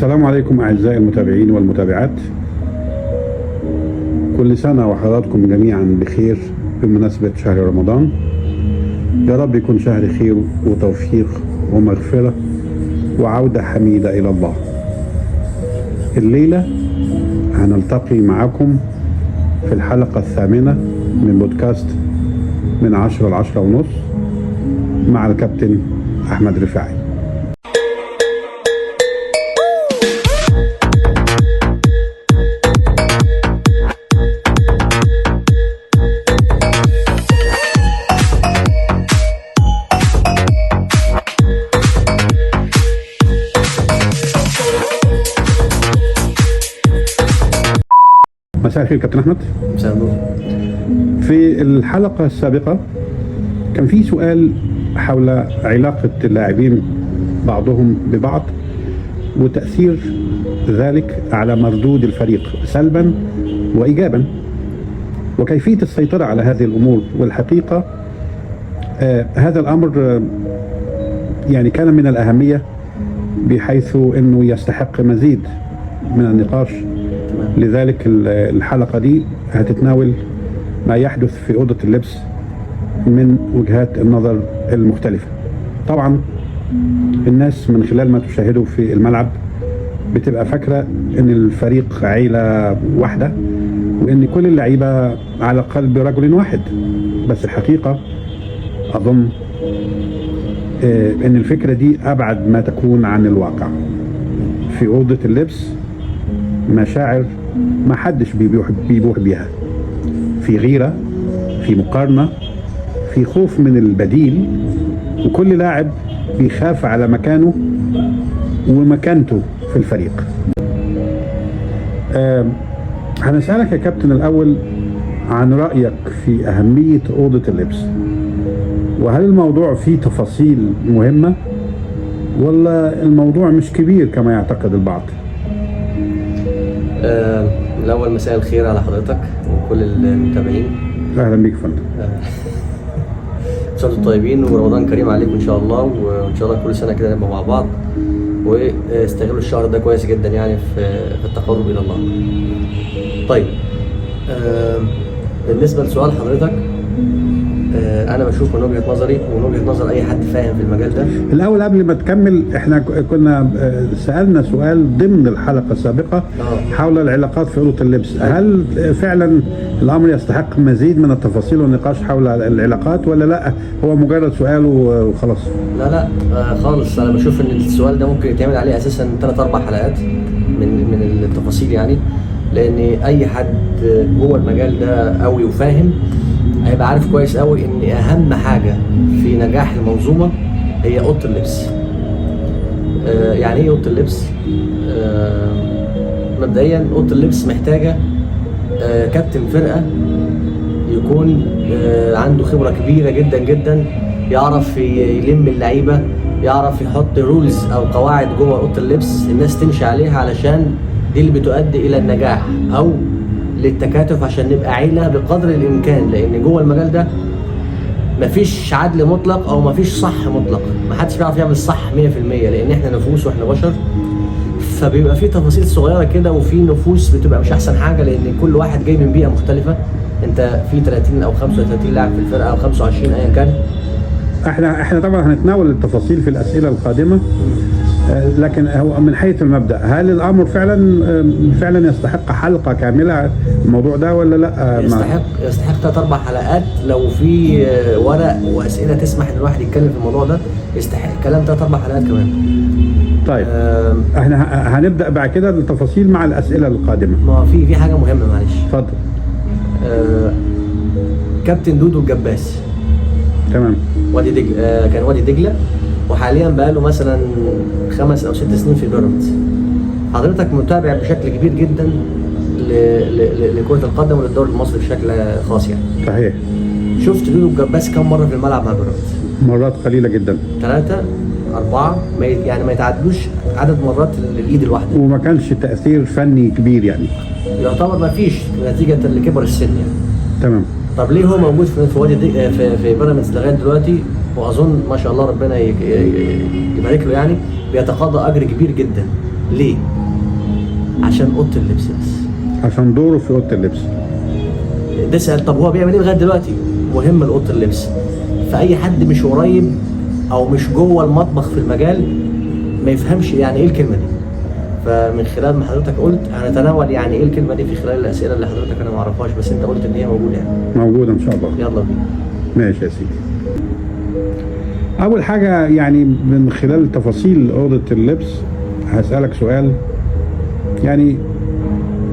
السلام عليكم أعزائي المتابعين والمتابعات. كل سنة وحضراتكم جميعا بخير بمناسبة شهر رمضان. يا رب يكون شهر خير وتوفيق ومغفرة وعودة حميدة إلى الله. الليلة هنلتقي معكم في الحلقة الثامنة من بودكاست من 10 ل 10 ونص مع الكابتن أحمد رفاعي. مساء الخير كابتن أحمد. مساء النور. في الحلقة السابقة كان في سؤال حول علاقة اللاعبين بعضهم ببعض وتأثير ذلك على مردود الفريق سلبا وإيجابا، وكيفية السيطرة على هذه الأمور. والحقيقة هذا الأمر يعني كان من الأهمية بحيث أنه يستحق مزيد من النقاش. لذلك الحلقة دي هتتناول ما يحدث في أوضة اللبس من وجهات النظر المختلفة. طبعا الناس من خلال ما تشاهده في الملعب بتبقى فاكرة ان الفريق عيلة واحدة وان كل اللعيبة على قلب رجل واحد، بس الحقيقة اظن ان الفكرة دي ابعد ما تكون عن الواقع. في أوضة اللبس مشاعر ما حدش بيبوح بيها، في غيرة، في مقارنة، في خوف من البديل، وكل لاعب بيخاف على مكانه ومكانته في الفريق. هنسألك يا كابتن الأول عن رأيك في أهمية أوضة اللبس، وهل الموضوع فيه تفاصيل مهمة ولا الموضوع مش كبير كما يعتقد البعض؟ الأول مساء الخير على حضرتك وكل المتابعين. أهلا بيك فندم. إن شاء الله طيبين ورمضان كريم عليكم إن شاء الله، وإن شاء الله كل سنة كده نبقى مع بعض واستغلوا الشهر ده كويس جدا يعني في التقرب إلى الله. طيب، بالنسبة لسؤال حضرتك، أنا بشوف من وجهة نظري ومن وجهة نظر أي حد فاهم في المجال ده. الأول قبل ما تكمل، إحنا كنا سألنا سؤال ضمن الحلقة السابقة حول العلاقات في أوضة اللبس. هل فعلا الأمر يستحق مزيد من التفاصيل والنقاش حول العلاقات ولا لا هو مجرد سؤال وخلاص؟ لا خالص. أنا بشوف إن السؤال ده ممكن يتعمل عليه أساسا 3-4 حلقات من التفاصيل، يعني لأن أي حد جوه المجال ده قوي وفاهم هيبقى عارف كويس قوي ان اهم حاجة في نجاح المنظومة هي اوضة اللبس. يعني ايه اوضة اللبس؟ مبدئيا اوضة اللبس محتاجة كابتن فرقة يكون عنده خبرة كبيرة جدا جدا، يعرف يلم اللعيبة، يعرف يحط رولز او قواعد جوه اوضة اللبس الناس تمشي عليها، علشان دي اللي بتؤدي الى النجاح او للتكاتف، عشان نبقى عيلة بقدر الامكان. لان جوه المجال ده مفيش عدل مطلق او مفيش صح مطلق، محدش بيعرف يعمل صح 100%، لان احنا نفوس واحنا بشر، فبيبقى في تفاصيل صغيرة كده، وفي نفوس بتبقى مش احسن حاجة، لان كل واحد جاي من بيئة مختلفة. انت في 30 او 35 لاعب في الفرقة او 25 ايا كان. احنا طبعا هنتناول التفاصيل في الاسئلة القادمة، لكن هو من حيث المبدأ هل الأمر فعلا يستحق حلقة كاملة الموضوع ده ولا لا؟ يستحق 3-4 حلقات لو في ورق وأسئلة تسمح إن الواحد يتكلم في الموضوع ده. يستحق كلام 3-4 حلقات كمان. طيب، احنا هنبدأ بعد كده التفاصيل مع الأسئلة القادمة. ما في حاجة مهمة، معلش. اتفضل. كابتن دودو الجباس. تمام. وادي دجلة، كان وادي دجلة، وحاليا بقاله مثلا 5 أو 6 سنين في بيراميدز. حضرتك متابع بشكل كبير جدا لكرة القدم وللدوري المصري بشكل خاص يعني. صحيح. شفت دودو الجباس كم مرة في الملعب مع بيراميدز؟ مرات قليلة جدا. 3 4 يعني ما يتعدوش عدد مرات الإيد الواحدة. وما كانش تأثير فني كبير يعني. يعتبر ما فيش نتيجة لكبر السن يعني. تمام. طب ليه هو موجود في وادي في بيراميدز لغاية دلوقتي؟ واظن ما شاء الله ربنا يبارك له، يعني بيتقاضى اجر كبير جدا. ليه؟ عشان اوضه اللبس بس. عشان دوره في اوضه اللبس. تسال طب هو بيعمل ايه لغايه دلوقتي؟ مهم لاوضه اللبس. فاي حد مش قريب او مش جوه المطبخ في المجال ما يفهمش يعني ايه الكلمه دي. فمن خلال ما حضرتك قلت هنتناول يعني ايه الكلمه دي في خلال الاسئله اللي حضرتك انا ما اعرفهاش، بس انت قلت ان هي موجوده يعني. موجوده ان شاء الله. يلا بينا. ماشي يا سيدي. اول حاجه يعني من خلال تفاصيل اوضه اللبس هسالك سؤال يعني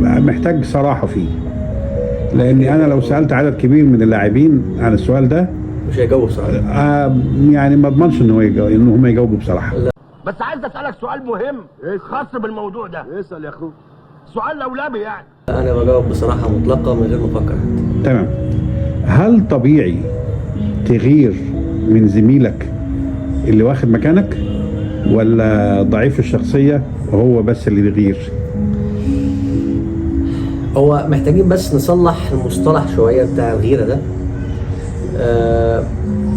محتاج صراحه فيه، لاني انا لو سالت عدد كبير من اللاعبين عن السؤال ده مش هيجاوب صراحه. يعني ما اضمنش ان هم يجاوبوا بصراحه. بس عايز اسالك سؤال مهم خاص بالموضوع ده. اسال يا اخو. سؤال لولبي يعني. انا بجاوب بصراحه مطلقه من غير ما افكر. تمام. هل طبيعي تغير من زميلك اللي واخد مكانك، ولا ضعيف الشخصيه وهو بس اللي بيغير؟ هو محتاجين بس نصلح المصطلح شويه بتاع الغيره ده.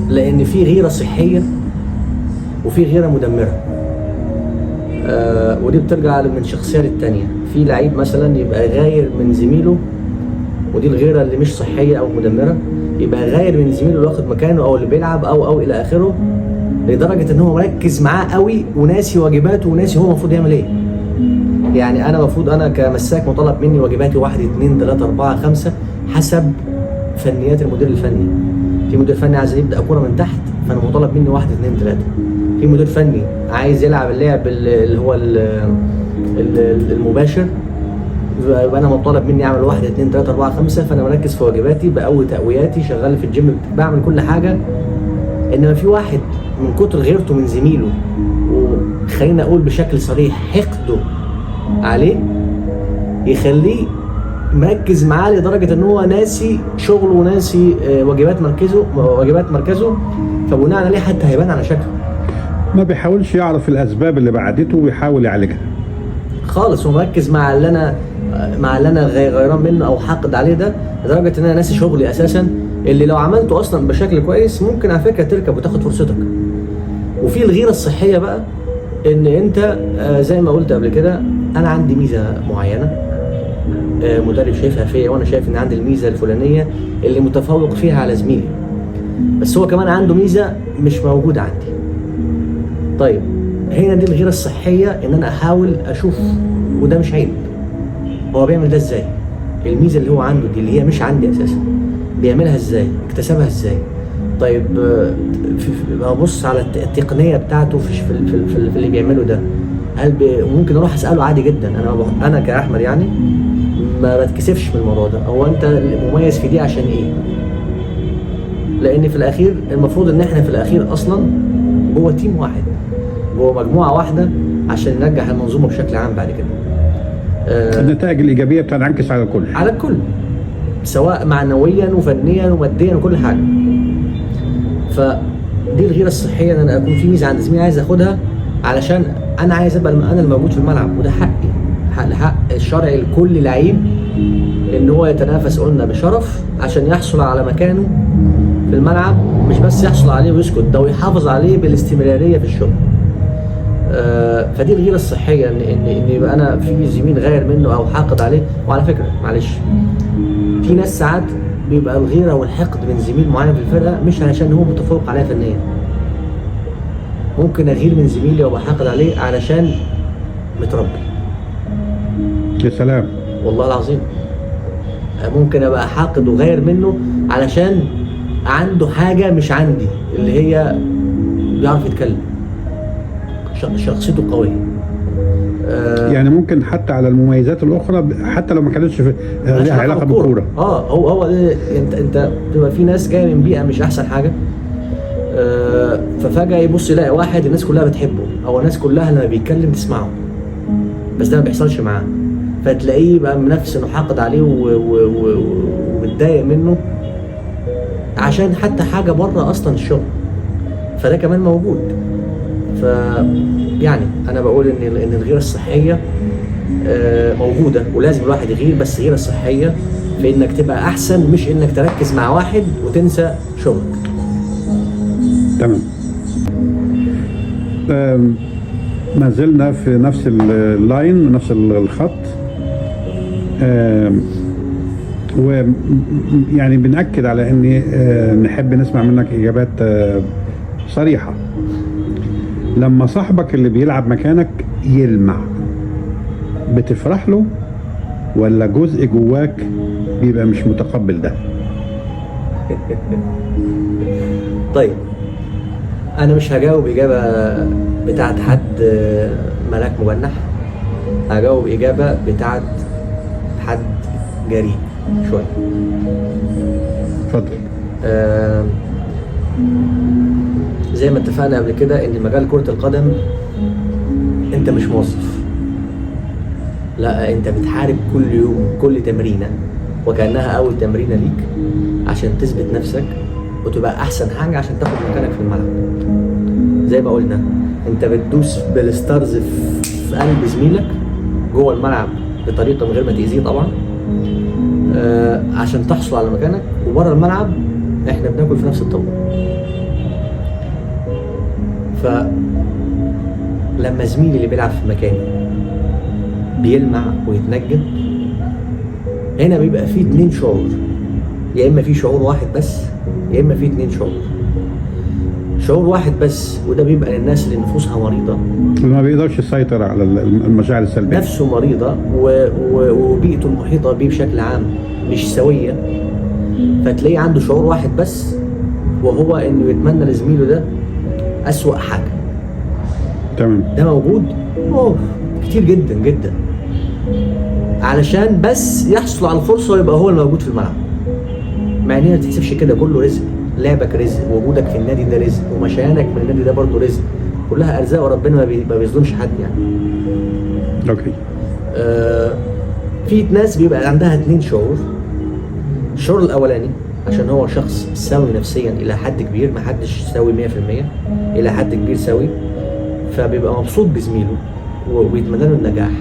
لان في غيره صحيه وفي غيره مدمره. ودي بترجع من شخصيه للتانيه. في لعيب مثلا يبقى غاير من زميله، ودي الغيره اللي مش صحيه او مدمره. يبقى غاير من زميله اللي واخد مكانه او اللي بيلعب او الى اخره، لدرجه ان هو مركز معاه قوي وناسي واجباته وناسي هو المفروض يعمل ايه. يعني انا المفروض انا كمساك مطالب مني واجباتي 1 2 3 4 5 حسب فنيات المدير الفني. في مدير فني عايز يبدا كوره من تحت، فانا مطالب مني 1 2 3. في مدير فني عايز يلعب اللعب اللي هو المباشر، يبقى انا مطالب مني اعمل 1 2 3 4 5، فانا مركز في واجباتي، بقوي تقوياتي، شغال في الجيم، بعمل كل حاجه. انما في واحد من كتر غيرته من زميله، وخلينا اقول بشكل صريح حقده عليه، يخليه مركز معاه لدرجه ان هو ناسي شغله وناسي واجبات مركزه، فبناء عليه حتى هيبان على شكله. ما بيحاولش يعرف الاسباب اللي بعدته ويحاول يعالجها خالص. هو مركز مع اللي انا غيران منه او حاقد عليه ده، لدرجه ان انا ناسي شغلي اساسا، اللي لو عملته اصلا بشكل كويس ممكن على فكره تركب وتاخد فرصتك. وفي الغيره الصحيه بقى، ان انت زي ما قلت قبل كده، انا عندي ميزه معينه، مدرب شايفها فيا وانا شايف ان عندي الميزه الفلانيه اللي متفوق فيها على زميلي، بس هو كمان عنده ميزه مش موجوده عندي. طيب هنا دي الغيره الصحيه، ان انا احاول اشوف، وده مش عيب، هو بيعمل ده ازاي؟ الميزه اللي هو عنده دي اللي هي مش عندي اساسا بيعملها ازاي؟ اكتسبها ازاي؟ طيب ابص على التقنيه بتاعته في اللي بيعمله ده. هل ممكن اروح اساله عادي جدا؟ انا كاحمد يعني ما بتكسفش من الموضوع ده. هو انت مميز في دي عشان ايه؟ لان في الاخير المفروض ان احنا في الاخير اصلا جوه تيم واحد، جوه مجموعه واحده، عشان ننجح المنظومه بشكل عام بعد كده. النتائج الايجابيه بتنعكس على الكل، على الكل، سواء معنويا وفنيا وماديا وكل حاجه. فدي الغيره الصحيه، ان انا اكون في ميزه عند زميلي عايز اخدها، علشان انا عايز ابقى انا الموجود في الملعب، وده حق الشرعي لكل لعيب ان هو يتنافس قلنا بشرف عشان يحصل على مكانه في الملعب، مش بس يحصل عليه ويسكت، ده ويحافظ عليه بالاستمراريه في الشغل. فدي الغيره الصحيه، ان يبقى انا في زميل غير منه او حاقد عليه. وعلى فكره معلش، في ناس ساعات بيبقى الغيره والحقد من زميل معين في الفرقه مش علشان هو متفوق عليها فنيا. ممكن اغير من زميلي وابقى حاقد عليه علشان متربي. يا سلام، والله العظيم. ممكن ابقى حاقد وغير منه علشان عنده حاجه مش عندي، اللي هي بيعرف يتكلم، شخصيته قويه. يعني ممكن حتى على المميزات الاخرى، حتى لو ما كانتش لها علاقه بالكوره. هو انت بتبقى في ناس جايه من بيئه مش احسن حاجه، ففجاه يبص يلاقي واحد الناس كلها بتحبه، او الناس كلها لما بيتكلم تسمعه، بس ده ما بيحصلش معاه، فتلاقيه بقى منافس انه حاقد عليه ومتضايق منه عشان حتى حاجه بره اصلا الشغل، فده كمان موجود. يعني انا بقول ان الغيره الصحيه موجوده، ولازم الواحد يغير، بس غيره صحيه في انك تبقى احسن، مش انك تركز مع واحد وتنسى شغلك. تمام. ما زلنا في نفس اللاين، نفس الخط. ويعني بنأكد على اني نحب نسمع منك اجابات صريحة. لما صاحبك اللي بيلعب مكانك يلمع بتفرح له، ولا جزء جواك بيبقى مش متقبل ده؟ طيب انا مش هجاوب اجابه بتاعت حد ملاك مجنح، هجاوب اجابه بتاعت حد جريء شويه. اتفضل. زي ما اتفقنا قبل كده ان مجال كرة القدم انت مش موظف، لا انت بتحارب كل يوم كل تمرينة وكأنها اول تمرينة ليك عشان تثبت نفسك وتبقى احسن حاجة عشان تاخد مكانك في الملعب. زي ما قلنا انت بتدوس بالستارز في قلب زميلك جوه الملعب بطريقة من غير ما تأذيه طبعا، عشان تحصل على مكانك. وبره الملعب احنا بناكل في نفس الطبق. فلما زميلي اللي بيلعب في مكاني بيلمع ويتنجم، هنا بيبقى فيه 2 شعور، يا اما فيه شعور واحد بس يا اما فيه 2 شعور. شعور واحد بس وده بيبقى للناس اللي نفوسها مريضة، اللي ما بيقدرش يسيطر على المشاعر السلبية، نفسه مريضة وبيئته المحيطة بيه بشكل عام مش سوية، فتلاقيه عنده شعور واحد بس وهو انه يتمنى لزميله ده أسوأ حاجة. تمام. ده موجود كتير جدا جدا، علشان بس يحصل على الفرصة ويبقى هو الموجود في الملعب. مع ان ما تحسبش كده، كله رزق، لعبك رزق، وجودك في النادي ده رزق، ومشيانك من النادي ده برضه رزق، كلها ارزاق وربنا ما بيظلمش حد يعني. اوكي. في ناس بيبقى عندها 2 شعور. الشعور الاولاني عشان هو شخص سوي نفسيا الى حد كبير، ما حدش سوي 100%، الى حد كبير سوي، فبيبقى مبسوط بزميله وبيتمنى له النجاح،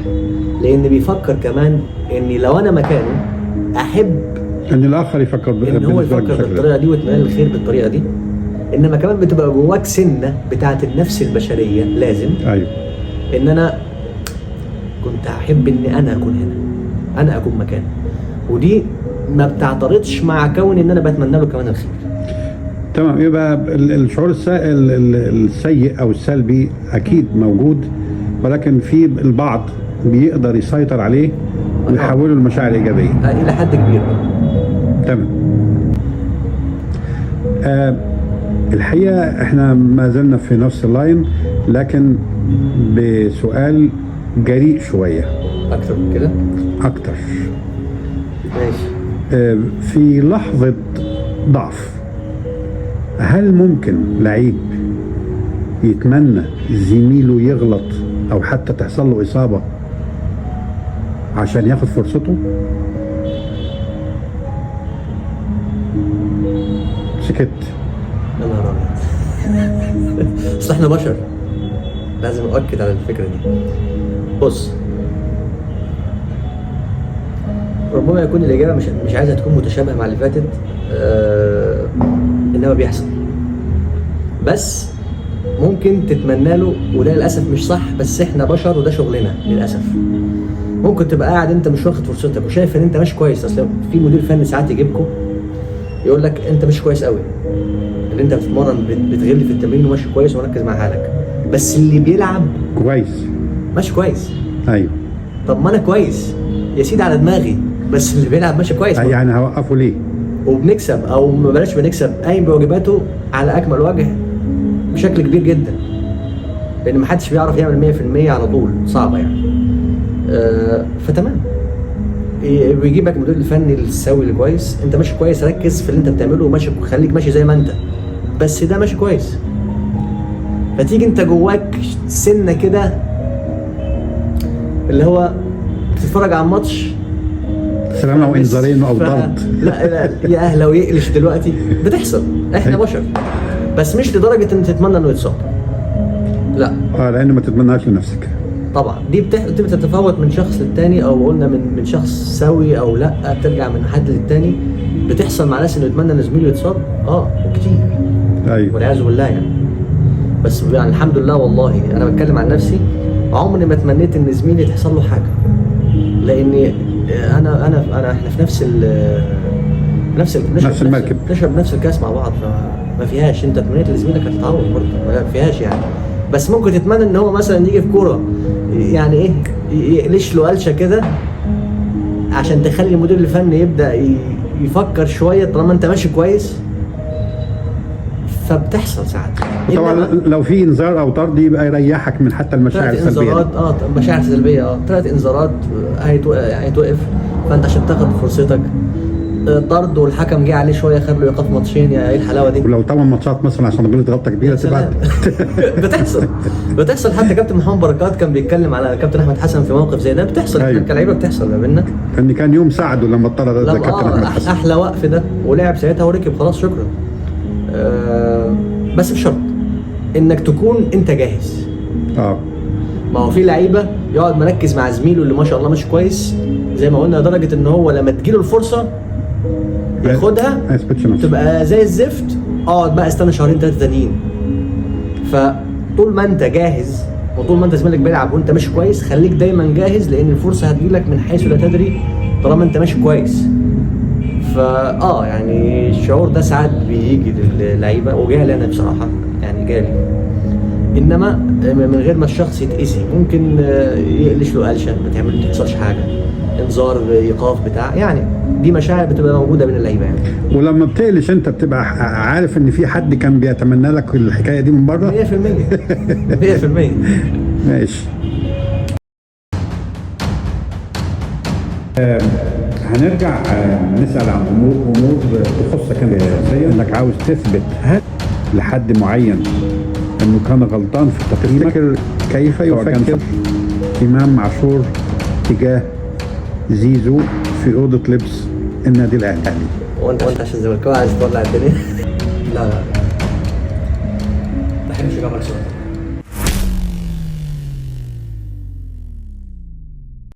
لان بيفكر كمان ان لو انا مكانه احب ان الاخر يفكر ان هو يفكر بالطريقه دي ويتمنى الخير بالطريقه دي. انما كمان بتبقى جواك سنه بتاعه النفس البشريه لازم، ايوه، ان انا كنت احب ان انا اكون هنا، انا اكون مكانه، ودي ما بتعترضش مع كون ان انا بتمنى له كمان الخير. تمام. يبقى الشعور السيء او السلبي اكيد موجود، ولكن في البعض بيقدر يسيطر عليه ويحوله لمشاعر ايجابيه الى حد كبير. تمام. الحقيقه احنا ما زلنا في نفس اللاين، لكن بسؤال جريء شويه. اكتر من كده؟ اكتر. ماشي. في لحظه ضعف هل ممكن لعيب يتمنى زميله يغلط او حتى تحصل له اصابه عشان ياخد فرصته؟ سكت. يا نهار ابيض. اصل احنا بشر، لازم اؤكد على الفكره دي. بص، ربما يكون الاجابه مش عايزه تكون متشابهه مع اللي فاتت، انما بيحصل، بس ممكن تتمنى له، وده للاسف مش صح، بس احنا بشر وده شغلنا للاسف. ممكن تبقى قاعد انت مش واخد فرصتك وشايف ان انت مش كويس. اصل في مدير فني ساعات يجيبكم يقول لك انت مش كويس قوي، اللي انت بتتمرن بتغل في التمرين وماشي كويس ومركز مع حالك، بس اللي بيلعب كويس ماشي كويس. ايوه. طب ما انا كويس يا سيدي على دماغي، بس اللي بيلعب ماشي كويس. يعني هوقفه ليه؟ وبنكسب او ما بلاش بنكسب، قايم بواجباته على اكمل وجه بشكل كبير جدا، لان ما حدش بيعرف يعمل 100% على طول، صعبه يعني. فتمام، بيجيبك المدير الفني السوي اللي كويس، انت ماشي كويس، ركز في اللي انت بتعمله وماشي، خليك ماشي زي ما انت، بس ده ماشي كويس. فتيجي انت جواك سنه كده اللي هو بتتفرج على الماتش سلامة وانذارين او ضغط، لا يا اهلا ويقلش دلوقتي، بتحصل، احنا بشر، بس مش لدرجه ان تتمنى انه يتصاب، لا. لان ما تتمناش لنفسك طبعا. دي بتتفاوت من شخص للتاني، او قلنا من شخص سوي او لا، بترجع من حد للتاني. بتحصل مع ناس انه يتمنى ان زميله يتصاب، وكتير. ايوه، والعياذ بالله يعني. بس يعني الحمد لله والله انا بتكلم عن نفسي، عمري ما تمنيت ان زميلي تحصل له حاجه، لاني احنا في نفس المركب، نشرب نفس الكاس مع بعض، فما فيهاش انت تمنيت لزميلك هتتعور برضه، ما فيهاش يعني. بس ممكن تتمنى ان هو مثلا يجي في كوره يعني ايه يقلش له قلشه كده عشان تخلي المدير الفني يبدا يفكر شويه طالما انت ماشي كويس، فبتحصل ساعات. طبعا لو في انذار او طرد يبقى يريحك من حتى المشاعر السلبيه. 3 انذارات مشاعر سلبيه 3 انذارات هيتوقف، فانت عشان تاخد فرصتك طرد والحكم جه عليه شويه خد له ايقاف ماتشين، يا ايه الحلاوه دي. ولو 8 ماتشات مثلا عشان غلط غلطه كبيره تبعد. بتحصل حتى كابتن محمد بركات كان بيتكلم على كابتن احمد حسن في موقف زي ده، بتحصل أيوة. كلاعيبه بتحصل ما بيننا. ان كان يوم ساعده لما اضطر ده كابتن احمد حسن. احلى وقف ده ولعب ساعتها وركب خلاص شكرا. بس بشرط انك تكون انت جاهز. ما هو في لعيبه يقعد مركز مع زميله اللي ما شاء الله ماشي كويس زي ما قلنا، لدرجه ان هو لما تجيله الفرصه ياخدها تبقى زي الزفت، اقعد بقى استنى شهرين 3 تانيين. فطول ما انت جاهز وطول ما انت زميلك بيلعب وانت ماشي كويس خليك دايما جاهز، لان الفرصه هتجيلك من حيث لا تدري طالما انت ماشي كويس. يعني الشعور ده ساعات بيجي للعيبه وجالي انا بصراحه، يعني جالي، انما من غير ما الشخص يتأذي. ممكن يقلش له قلشه ما تحصلش حاجه، انذار ايقاف بتاع، يعني دي مشاعر بتبقى موجوده بين اللعيبه يعني. ولما بتقلش انت بتبقى عارف ان في حد كان بيتمنى لك الحكايه دي من بره. 100% ماشي. هنرجع نسأل عن امور تخصك انت شخصيا، انك عاوز تثبت لحد معين انه كان غلطان في تقييمك. كيف يفكر امام عاشور تجاه زيزو في اوضه لبس النادي الاهلي؟ وانت عشان زملكاوي عايز تولع الدنيا؟ لا ما بحبش اجاوب على السؤال.